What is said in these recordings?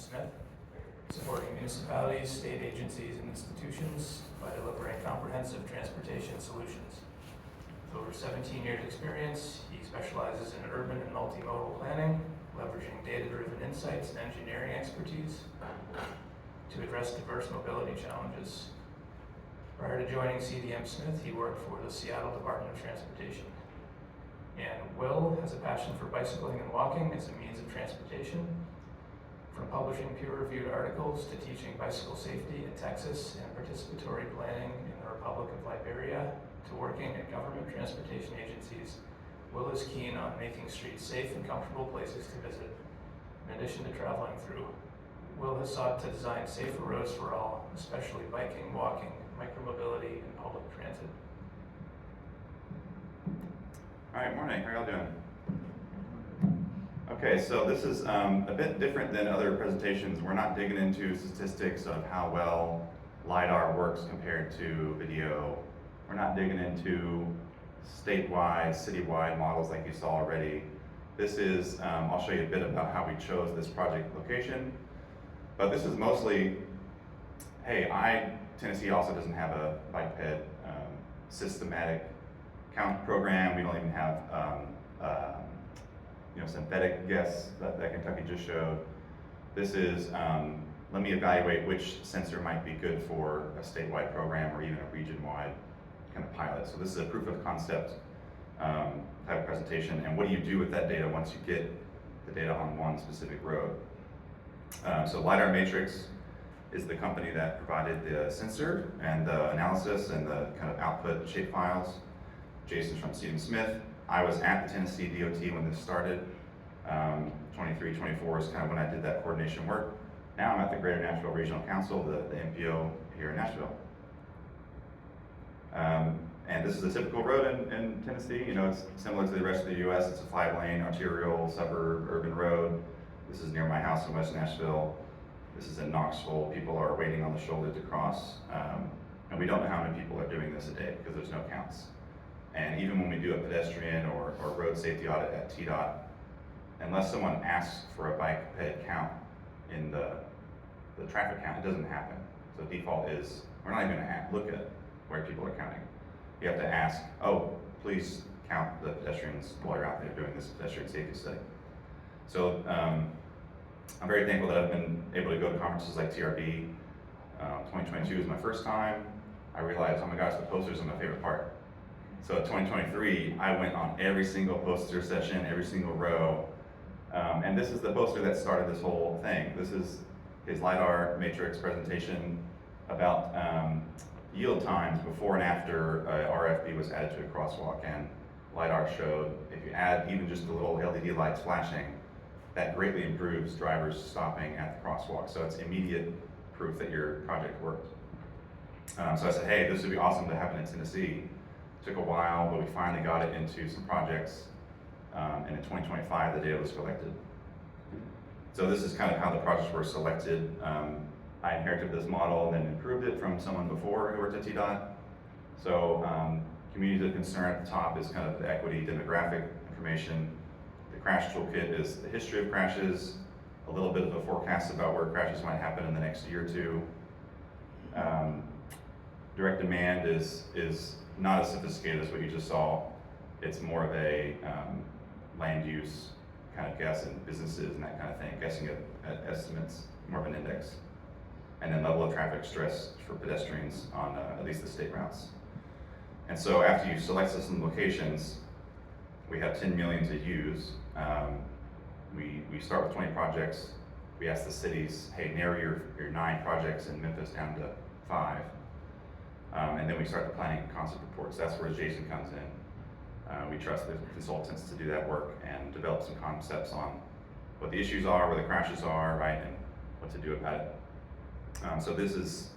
Smith, supporting municipalities, state agencies, and institutions by delivering comprehensive transportation solutions. With over 17 years' experience, he specializes in urban and multimodal planning, leveraging data-driven insights and engineering expertise to address diverse mobility challenges. Prior to joining CDM Smith, he worked for the Seattle Department of Transportation. And Will has a passion for bicycling and walking as a means of transportation. From publishing peer-reviewed articles to teaching bicycle safety in Texas and participatory planning in the Republic of Liberia to working at government transportation agencies, Will is keen on making streets safe and comfortable places to visit, in addition to traveling through. Will has sought to design safer roads for all, especially biking, walking, micromobility, and public transit. All right, morning, how y'all doing? Okay, so this is a bit different than other presentations. We're not digging into statistics of how well LiDAR works compared to video. We're not digging into statewide, citywide models like you saw already. This is, I'll show you a bit about how we chose this project location, but this is mostly, hey, Tennessee also doesn't have a bike ped systematic count program. We don't even have synthetic guess that Kentucky just showed. This is, let me evaluate which sensor might be good for a statewide program or even a region-wide kind of pilot. So this is a proof of concept type of presentation. And what do you do with that data once you get the data on one specific road? So LiDAR Matrix is the company that provided the sensor and the analysis and the kind of output shape files. Jason's from CDM Smith. I was at the Tennessee DOT when this started. 23, 24 is kind of when I did that coordination work. Now I'm at the Greater Nashville Regional Council, the NPO here in Nashville. And this is a typical road in Tennessee. You know, it's similar to the rest of the US. It's a 5-lane arterial suburb urban road. This is near my house in West Nashville. This is in Knoxville. People are waiting on the shoulder to cross. And we don't know how many people are doing this a day because there's no counts. And even when we do a pedestrian or road safety audit at TDOT, unless someone asks for a bike ped count in the traffic count, it doesn't happen. So default is, we're not even gonna look at where people are counting. You have to ask, oh, please count the pedestrians while you're out there doing this pedestrian safety study. So I'm very thankful that I've been able to go to conferences like TRB. 2022 is my first time. I realized, oh my gosh, the posters are my favorite part. So 2023, I went on every single poster session, every single row. And this is the poster that started this whole thing. This is his LiDAR Matrix presentation about yield times before and after RFB was added to a crosswalk. And LiDAR showed if you add even just the little LED lights flashing, that greatly improves drivers stopping at the crosswalk. So it's immediate proof that your project worked. So I said, hey, this would be awesome to happen in Tennessee. Took a while, but we finally got it into some projects. And in 2025, the data was collected. So this is kind of how the projects were selected. I inherited this model and then improved it from someone before who worked at TDOT. So communities of concern at the top is kind of the equity demographic information. The crash toolkit is the history of crashes, a little bit of a forecast about where crashes might happen in the next year or two. Direct demand is not as sophisticated as what you just saw. It's more of a land use kind of guess in businesses and that kind of thing, guessing at estimates, more of an index. And then level of traffic stress for pedestrians on at least the state routes. And so after you select some locations, we have 10 million to use. We start with 20 projects. We ask the cities, hey, narrow your 9 projects in Memphis down to 5. And then we start the planning concept reports. That's where Jason comes in. We trust the consultants to do that work and develop some concepts on what the issues are, where the crashes are, right, and what to do about it. So this is,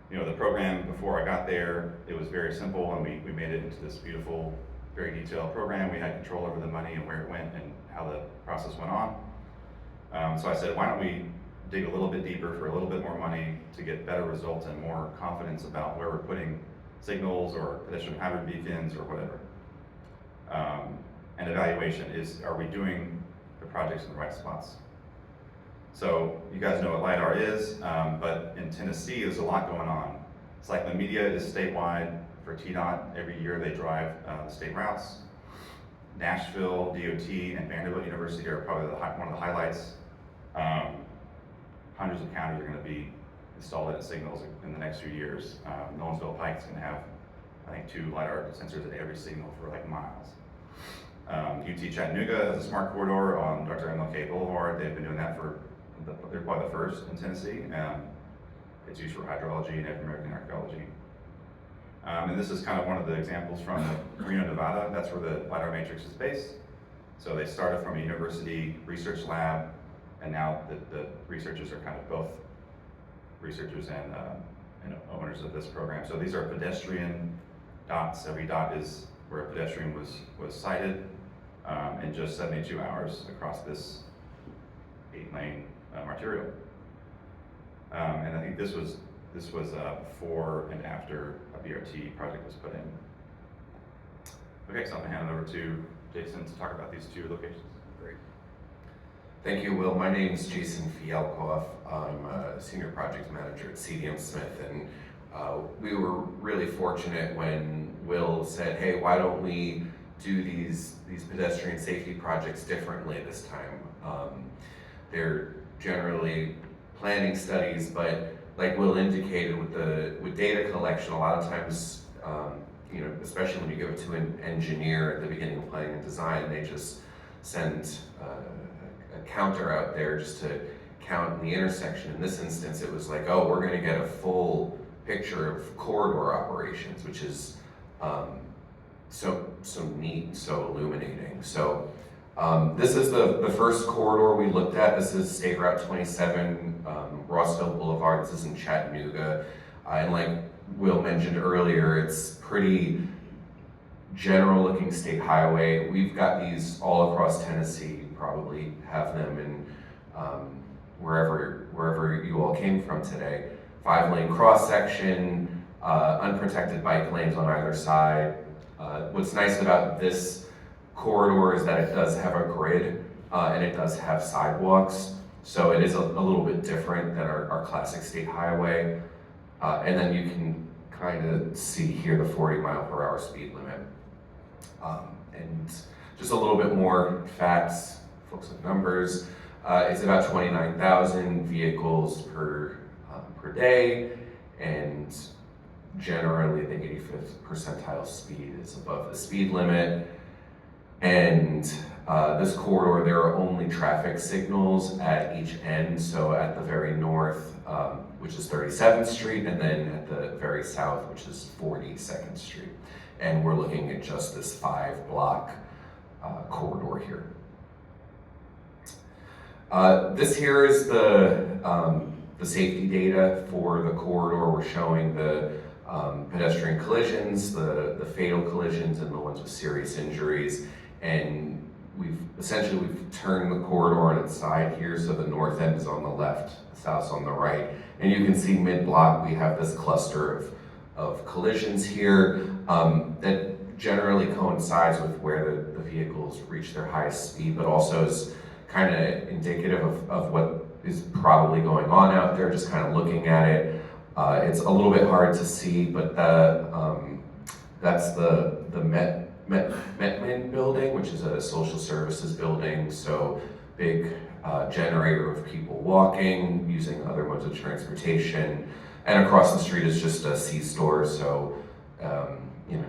the program before I got there, it was very simple, and we made it into this beautiful, very detailed program. We had control over the money and where it went and how the process went on. So I said, why don't we dig a little bit deeper for a little bit more money to get better results and more confidence about where we're putting signals or pedestrian hazard beacons or whatever. And evaluation is, are we doing the projects in the right spots? So you guys know what LiDAR is, but in Tennessee, there's a lot going on. It's like the media is statewide for TDOT. Every year they drive the state routes. Nashville, DOT, and Vanderbilt University are probably one of the highlights. Hundreds of counties are going to be installed at signals in the next few years. Nolensville Pike is going to have, I think, 2 LiDAR sensors at every signal for like miles. UT Chattanooga has a smart corridor on Dr. MLK Boulevard. They've been doing that they're probably the first in Tennessee. It's used for hydrology and Native American archaeology. And this is kind of one of the examples from Reno, Nevada. That's where the LiDAR Matrix is based. So they started from a university research lab, and now the researchers are kind of both researchers and owners of this program. So these are pedestrian dots. Every dot is where a pedestrian was sighted in just 72 hours across this 8-lane arterial. And I think this was before and after a BRT project was put in. Okay, so I'm gonna hand it over to Jason to talk about these 2 locations. Great. Thank you, Will. My name is Jason Fialkoff. I'm a senior project manager at CDM Smith, and we were really fortunate when Will said, hey, why don't we do these pedestrian safety projects differently this time? They're generally planning studies, but like Will indicated, with data collection, a lot of times, especially when you give it to an engineer at the beginning of planning and design, they just send a counter out there just to count the intersection. In this instance, it was like, oh, we're going to get a full picture of corridor operations, which is so neat and so illuminating. So this is the first corridor we looked at. This is State Route 27, Rossville Boulevard. This is in Chattanooga. And like Will mentioned earlier, it's pretty general looking state highway. We've got these all across Tennessee. You probably have them in wherever you all came from today. 5-lane cross section, unprotected bike lanes on either side. What's nice about this corridor is that it does have a grid and it does have sidewalks. So it is a little bit different than our classic state highway. And then you can kind of see here the 40-mile-per-hour speed limit. And just a little bit more facts, folks with numbers. It's about 29,000 vehicles per day, and generally the 85th percentile speed is above the speed limit. And this corridor, there are only traffic signals at each end. So at the very north, which is 37th Street, and then at the very south, which is 42nd Street. And we're looking at just this 5-block corridor here. This here is the safety data for the corridor. We're showing the pedestrian collisions, the fatal collisions, and the ones with serious injuries. And we've turned the corridor on its side here, so the north end is on the left, the south's on the right. And you can see mid-block we have this cluster of collisions here that generally coincides with where the vehicles reach their highest speed, but also is kind of indicative of what is probably going on out there, just kind of looking at it. It's a little bit hard to see, but that's the NaTMEC building, which is a social services building. So big generator of people walking, using other modes of transportation. And across the street is just a C-store, so in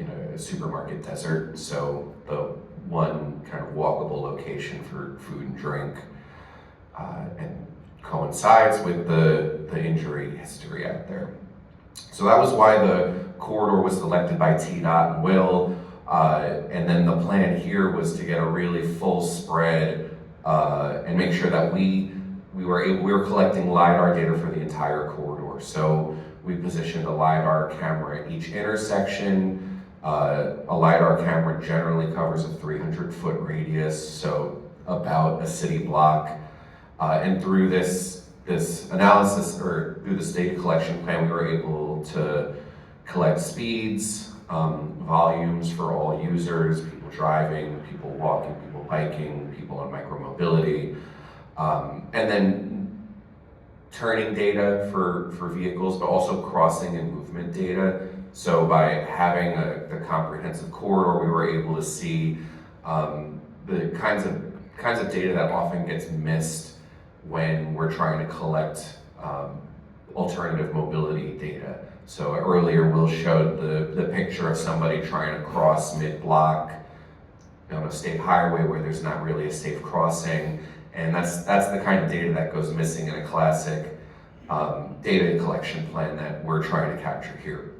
a supermarket desert. So the one kind of walkable location for food and drink, and coincides with the injury history out there. So that was why the corridor was selected by TDOT and Will. And then the plan here was to get a really full spread and make sure that we were collecting LiDAR data for the entire corridor. So we positioned a LiDAR camera at each intersection. A LiDAR camera generally covers a 300-foot radius, so about a city block. And through this analysis, or through the data collection plan, we were able to collect speeds, volumes for all users, people driving, people walking, people biking, people on micromobility. And then turning data for vehicles, but also crossing and movement data. So by having the comprehensive corridor, we were able to see the kinds of data that often gets missed when we're trying to collect alternative mobility data. So earlier Will showed the picture of somebody trying to cross mid-block on a state highway where there's not really a safe crossing, and that's the kind of data that goes missing in a classic data collection plan that we're trying to capture here.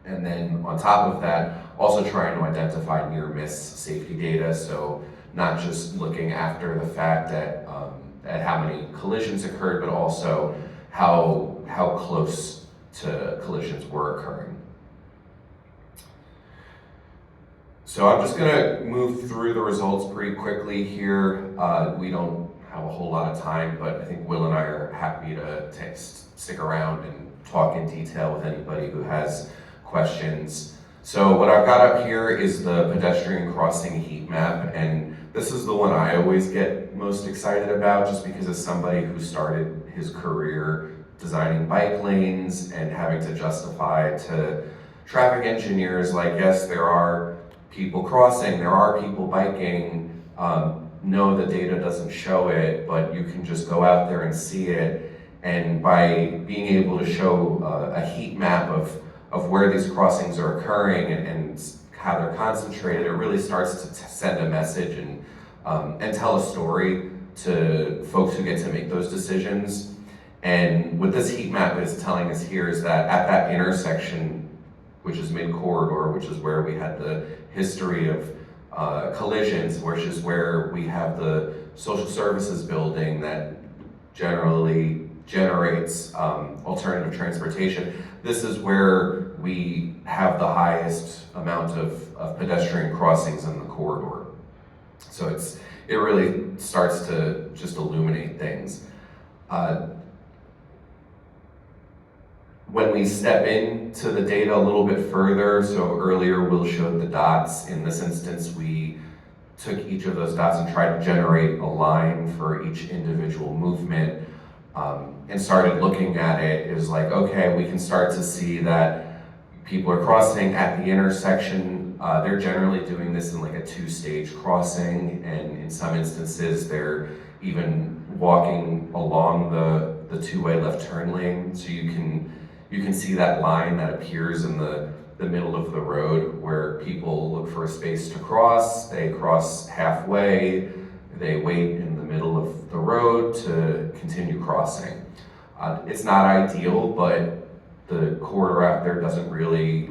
And then on top of that, also trying to identify near-miss safety data, so not just looking after the fact that at how many collisions occurred, but also how close to collisions were occurring. So I'm just gonna move through the results pretty quickly here. We don't have a whole lot of time, but I think Will and I are happy to stick around and talk in detail with anybody who has questions. So what I've got up here is the pedestrian crossing heat map, and this is the one I always get most excited about, just because as somebody who started his career designing bike lanes and having to justify to traffic engineers, like, yes, there are people crossing, there are people biking, no, the data doesn't show it, but you can just go out there and see it. And by being able to show a heat map of where these crossings are occurring and how they're concentrated, it really starts to send a message and tell a story to folks who get to make those decisions. And what this heat map is telling us here is that at that intersection, which is mid-corridor, which is where we had the history of collisions, which is where we have the social services building that generally generates alternative transportation. This is where we have the highest amount of pedestrian crossings in the corridor. So it really starts to just illuminate things. When we step into the data a little bit further, so earlier Will showed the dots. In this instance, we took each of those dots and tried to generate a line for each individual movement, and started looking at it. It was like, okay, we can start to see that people are crossing at the intersection. They're generally doing this in like a two-stage crossing, and in some instances they're even walking along the two-way left turn lane. So you can see that line that appears in the middle of the road where people look for a space to cross. They cross halfway, they wait in the middle of the road to continue crossing. It's not ideal, but the corridor out there doesn't really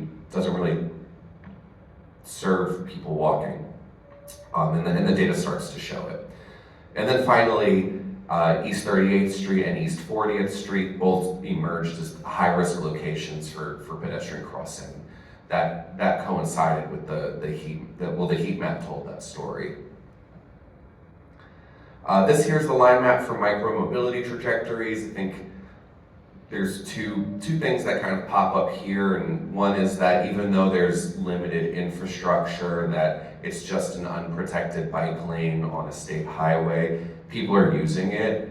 serve people walking. And the data starts to show it. And then finally, East 38th Street and East 40th Street both emerged as high-risk locations for pedestrian crossing. That coincided with the heat map told that story. This here's the line map for micro-mobility trajectories. I think there's two things that kind of pop up here, and one is that even though there's limited infrastructure, that it's just an unprotected bike lane on a state highway, people are using it.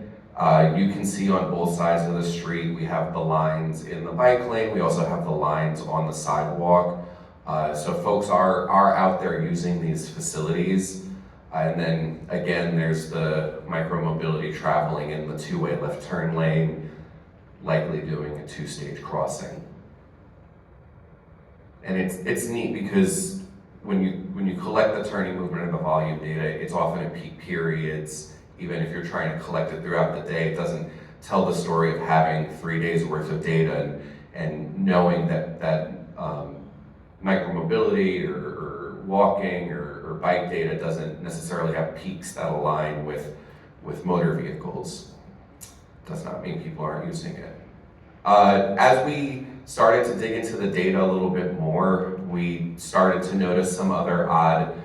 You can see on both sides of the street, we have the lines in the bike lane, we also have the lines on the sidewalk. So folks are out there using these facilities. And then again, there's the micro-mobility traveling in the two-way left turn lane, likely doing a two-stage crossing. And it's neat because when you collect the turning movement and the volume data, it's often at peak periods. Even if you're trying to collect it throughout the day, it doesn't tell the story of having 3 days worth of data and knowing that micromobility or walking or bike data doesn't necessarily have peaks that align with motor vehicles. Does not mean people aren't using it. As we started to dig into the data a little bit more, we started to notice some other odd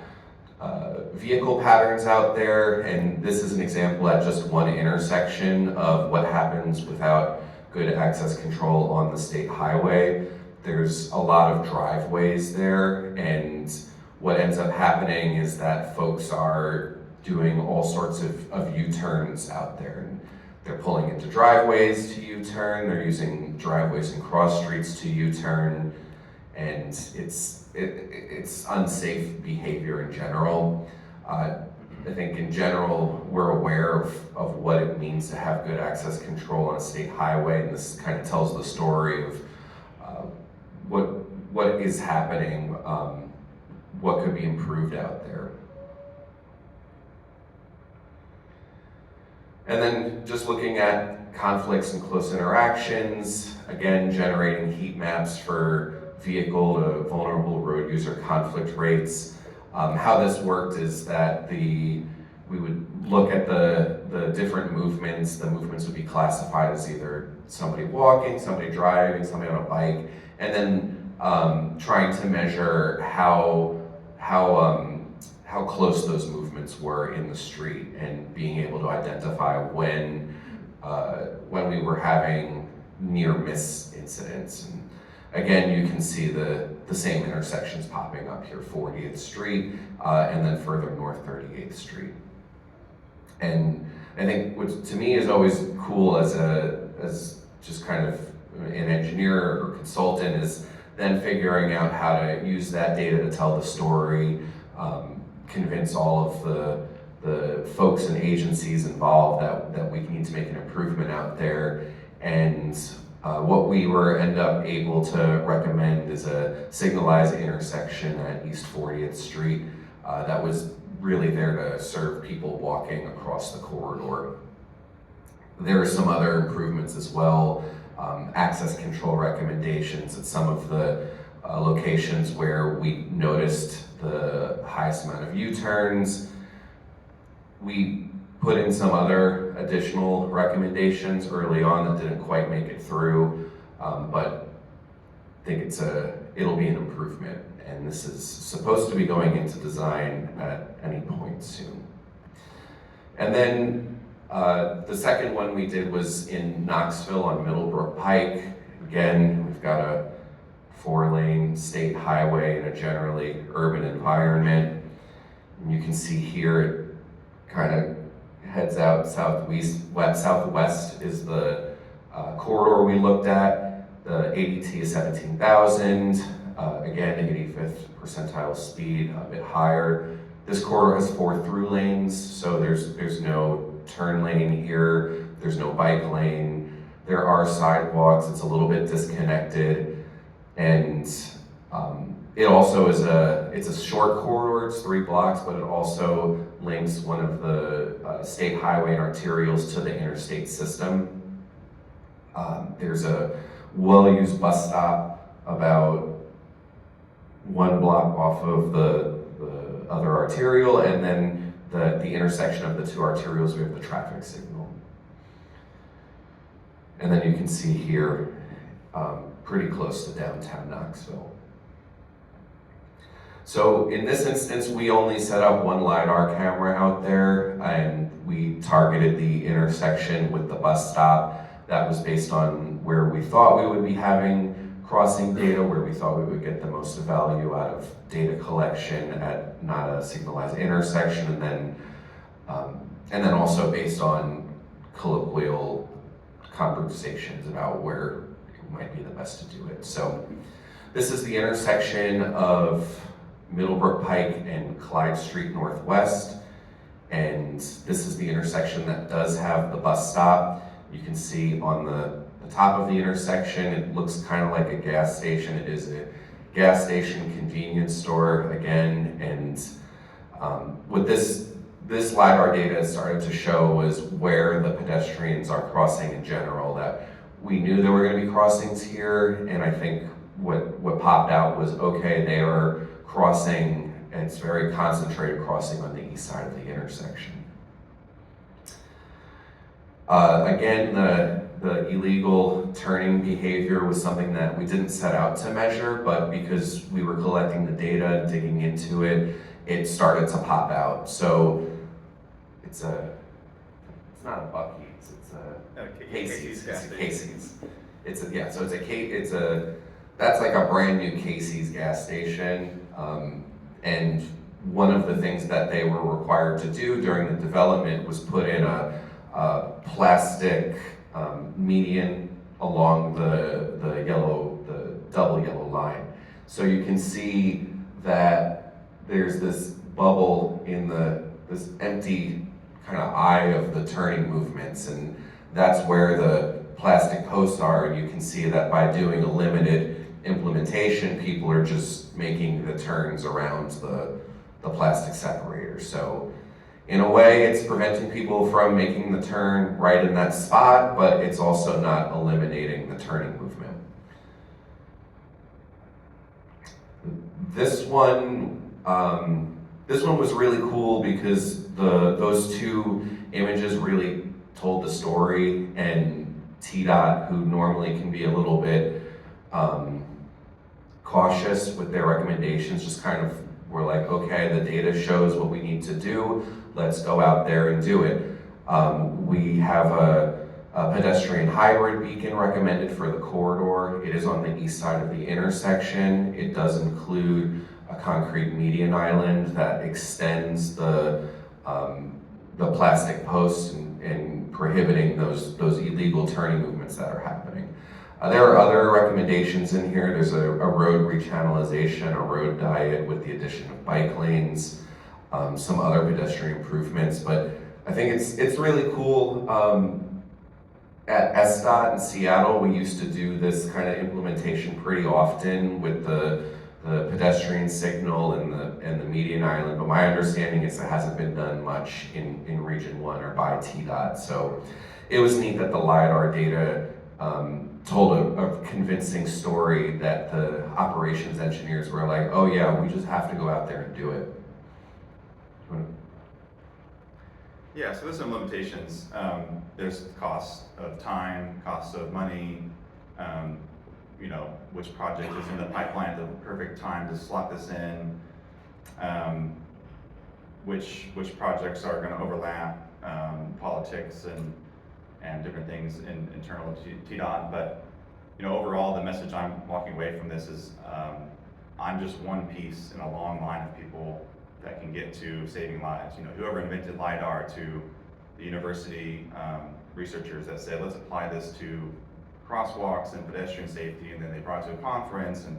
vehicle patterns out there, and this is an example at just one intersection of what happens without good access control on the state highway. There's a lot of driveways there, and what ends up happening is that folks are doing all sorts of U-turns out there. And They're pulling into driveways to U-turn, they're using driveways and cross streets to U-turn, and it's unsafe behavior in general. I think in general, we're aware of what it means to have good access control on a state highway, and this kind of tells the story of what is happening, what could be improved out there. And then just looking at conflicts and close interactions, again, generating heat maps for vehicle to vulnerable road user conflict rates. How this worked is that we would look at the different movements. The movements would be classified as either somebody walking, somebody driving, somebody on a bike, and then trying to measure how close those movements were in the street, and being able to identify when we were having near miss incidents. And again, you can see the same intersections popping up here, 40th Street, and then further north, 38th Street. And I think what to me is always cool as just kind of an engineer or consultant is then figuring out how to use that data to tell the story, convince all of the folks and agencies involved that we need to make an improvement out there. And what we end up able to recommend is a signalized intersection at East 40th Street that was really there to serve people walking across the corridor. There are some other improvements as well, access control recommendations at some of the locations where we noticed the highest amount of U-turns. We put in some other additional recommendations early on that didn't quite make it through, but I think it'll be an improvement, and this is supposed to be going into design at any point soon. And then the second one we did was in Knoxville on Middlebrook Pike. Again, we've got a 4-lane state highway in a generally urban environment. And you can see here it kind of heads out southwest is the corridor we looked at. The ADT is 17,000. Again, 85th percentile speed, a bit higher. This corridor has 4 through lanes, so there's no turn lane here. There's no bike lane. There are sidewalks. It's a little bit disconnected, and it also is it's a short corridor. It's 3 blocks, but it also links one of the state highway and arterials to the interstate system. There's a well-used bus stop about 1 block off of the other arterial, and then the intersection of the 2 arterials, we have the traffic signal. And then you can see here, pretty close to downtown Knoxville. So in this instance, we only set up 1 LiDAR camera out there, and we targeted the intersection with the bus stop. That was based on where we thought we would be having crossing data, where we thought we would get the most value out of data collection at not a signalized intersection, and then also based on colloquial conversations about where it might be the best to do it. So this is the intersection of Middlebrook Pike and Clyde Street Northwest, and this is the intersection that does have the bus stop. You can see on the top of the intersection, it looks kind of like a gas station. It is a gas station convenience store again, and what this LiDAR data started to show was where the pedestrians are crossing in general, that we knew there were going to be crossings here, and I think what popped out was, okay, they are crossing, and it's very concentrated crossing on the east side of the intersection. Again, the illegal turning behavior was something that we didn't set out to measure, but because we were collecting the data and digging into it, it started to pop out. So it's not a Buc-ee's, it's a Casey's. It's a Casey's. That's like a brand new Casey's gas station. And one of the things that they were required to do during the development was put in a plastic median along the double yellow line. So you can see that there's this bubble in this empty kind of eye of the turning movements, and that's where the plastic posts are. And you can see that by doing a limited implementation, people are just making the turns around the plastic separator. So in a way, it's preventing people from making the turn right in that spot, but it's also not eliminating the turning movement. This one was really cool because those two images really told the story, and TDOT, who normally can be a little bit cautious with their recommendations, just kind of were like, okay, the data shows what we need to do, let's go out there and do it. We have a pedestrian hybrid beacon recommended for the corridor. It is on the east side of the intersection. It does include a concrete median island that extends the plastic posts and prohibiting those illegal turning movements that are happening. There are other recommendations in here. There's a road rechannelization, a road diet with the addition of bike lanes, some other pedestrian improvements, but I think it's really cool. At SDOT in Seattle, we used to do this kind of implementation pretty often with the pedestrian signal and the median island, but my understanding is it hasn't been done much in Region 1 or by TDOT. So it was neat that the LiDAR data told a convincing story that the operations engineers were like, oh yeah, we just have to go out there and do it. Yeah, so there's some limitations. There's cost of time, cost of money, which project is in the pipeline at the perfect time to slot this in, which projects are going to overlap, politics and different things internal to TDOT. But overall, the message I'm walking away from this is I'm just one piece in a long line of people that can get to saving lives. Whoever invented LiDAR to the university researchers that said, let's apply this to crosswalks and pedestrian safety, and then they brought it to a conference, and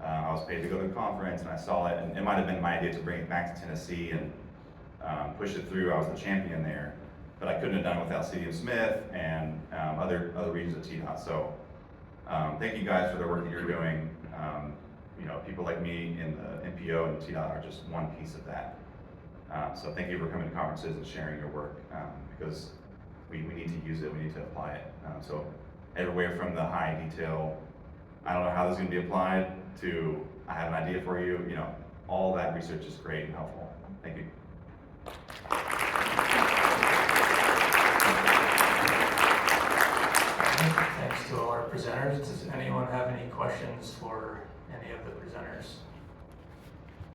I was paid to go to the conference, and I saw it, and it might have been my idea to bring it back to Tennessee and push it through. I was the champion there, but I couldn't have done it without CDM Smith and other regions of TDOT. So thank you guys for the work that you're doing. People like me in the NPO and TDOT are just one piece of that. So thank you for coming to conferences and sharing your work, because we need to use it, we need to apply it. So everywhere from the high detail, I don't know how this is going to be applied, to I have an idea for you, all that research is great and helpful. Thank you. Thanks to all our presenters. Does anyone have any questions for any of the presenters?